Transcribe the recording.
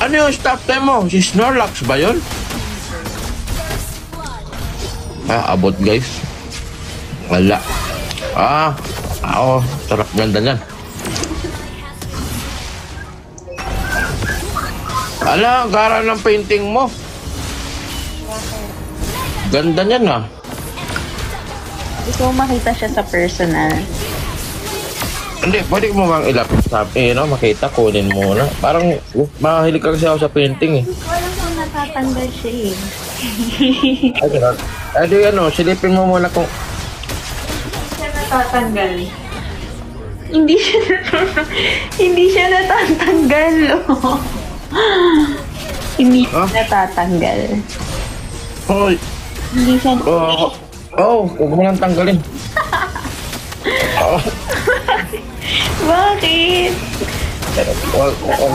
Ano yung stop time mo? Si Snorlax ba yun? Abot guys. Wala. Sarap ganda niyan. Ala, ang gara ng painting mo. Ganda niyan ah. Gusto mo makita siya sa personal. Hindi, pwede mo bang ilapit sa makita, kunin mo na. Parang, mahilig ka kasi ako sa painting eh. Wala kung natatanggal siya eh. Ay, ganun. Di silipin mo muna kung... Siya natatanggal. Hindi siya natatanggal. Oh. Hindi siya natatanggal. Hoy! Hindi siya... Huwag mo lang tanggalin. Bakit? Huwag